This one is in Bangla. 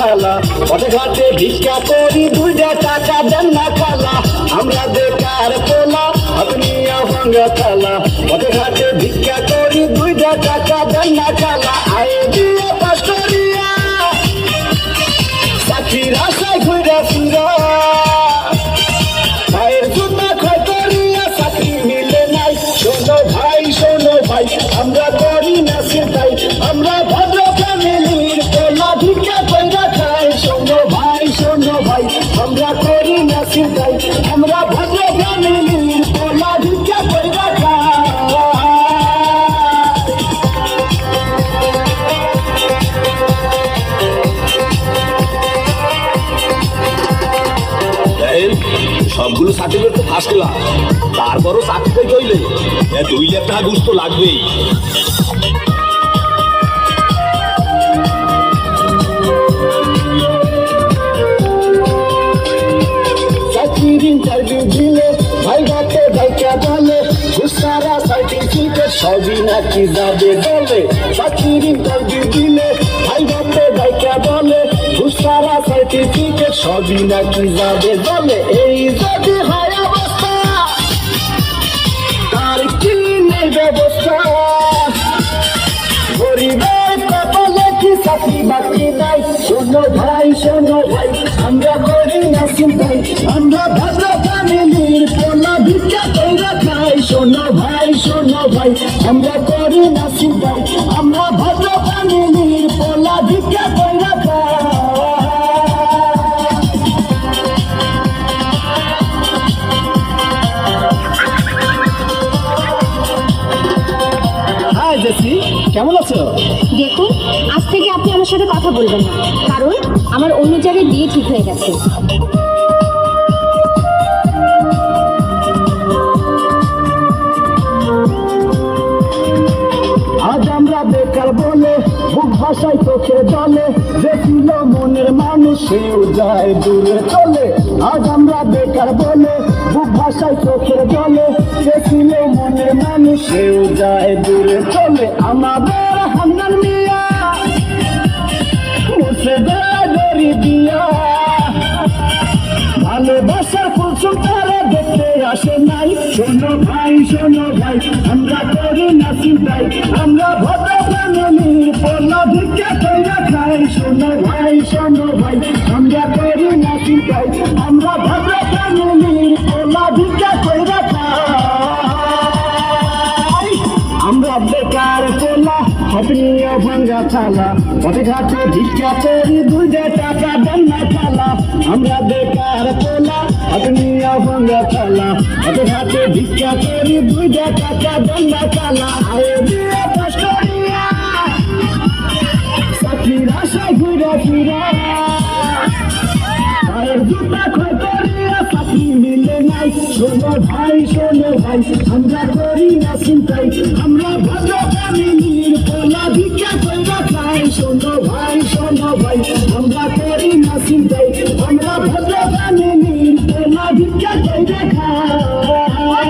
খালা, পথে ঘাটে ভিক্ষা করি 2টা টাকা দেন না খালা। আমরা বেকার পোলা আপনি ভাঙ্গা থালা, পথে ঘাটে ভিক্ষা করি 2টা টাকা দেন না খালা। আয়ে দিয়ে পাশরিয়া চাকরির আশায় ঘুরে ফিরা, ভাইয়ের জুতা ক্ষয় করিয়া চাকরি মিলে নাই। শোনো ভাই শোনো ভাই আমরা করি না সেটাই, আমরা ভদ্র ফ্যামিলির পোলা ভিক্ষা কইরা খাই। শোনো ভাই আমরা করি না সেটাই, আমরা ভদ্র ফ্যামিলির পোলা ভিক্ষা কইরা খাই। সবগুলো সার্টিফিকেট তো ফার্স্ট ক্লাস, তারপরও চাকরিটাই কইলে 2 লাখ টাকা ঘুষ তো লাগবেই। চাকরির ইন্টারভিউ দিলে ভাই ঘাটে ভাইকা বলে ঘুষারা সার্টিফিকেট সবই নাকি যাবে বলে। চাকরির ইন্টারভিউ দিলে ভাই ঘাটে ভাইকা বলে ঘুষারা সার্টিফিকেট সবই নাকি যাবে বলে। এই যদি হয় অবস্থা তার কি নেই ব্যবস্থা, গরিবের কপালে কি চাকরি বাকরি নাই। শোনো ভাই আমরা করি না চিন্তাই, আমরা ভদ্র ফ্যামিলির পোলা ভিক্ষা কইরা খাই। শোনো ভাই আমরা করি না চিন্তাই, আমরা ভদ্র ফ্যামিলির পোলা ভিক্ষা কইরা খাই। হাই জেসি, কেমন আছো? দেখুন, আজ থেকে আপনি আমার সাথে কথা বলবেন না, কারণ আমার অন্য জায়গায় বিয়ে ঠিক হয়ে গেছে। আজ আমরা বেকার বলে বুক ভাষায় চোখে জলে, যে ছিল মনের মানুষ সেও যায় দূরে চলে। আজ আমরা বেকার বলে বুক ভাষায় চোখে জলে, যে ছিল মনের মানুষ সেও যায় দূরে চলে। আমাদের হান্নান মিয়া মুছে দেয় দড়ি দিয়া, ভালোবাসার ফুলসুম তারা দেখতে আসে নাই। শোনো ভাই আমরা করি না চিন্তাই, আমরা ভদ্র ফ্যামিলির পোলা ভিক্ষা কইরা খাই। শোনো ভাই আমরা করি না চিন্তাই, আমরা ভদ্র ফ্যামিলির পোলা ভিক্ষা কইরা খাই। আমরা বেকার পোলা আপনিও ভাঙ্গা থালা, পথে ঘাটে ভিক্ষা করি 2টা টাকা দেন না খালা। আমরা বেকার পোলা আপনিও ভাঙ্গা থালা, পথে ঘাটে ভিক্ষা করি 2টা টাকা দেন না খালা। আয়ে দিয়ে পাশরিয়া চাকরির আশায় ঘুরে ফিরা, ভাইয়ের জুতা ক্ষয় করিয়া চাকরি মিলে নাই। শোনো ভাই আমরা করি না চিন্তাই, আমরা ভদ্র ফ্যামিলির পোলা ভিক্ষা কইরা খাই। শোনো ভাই আমরা করি না চিন্তাই, আমরা ভদ্র ফ্যামিলির পোলা ভিক্ষা কইরা খাই।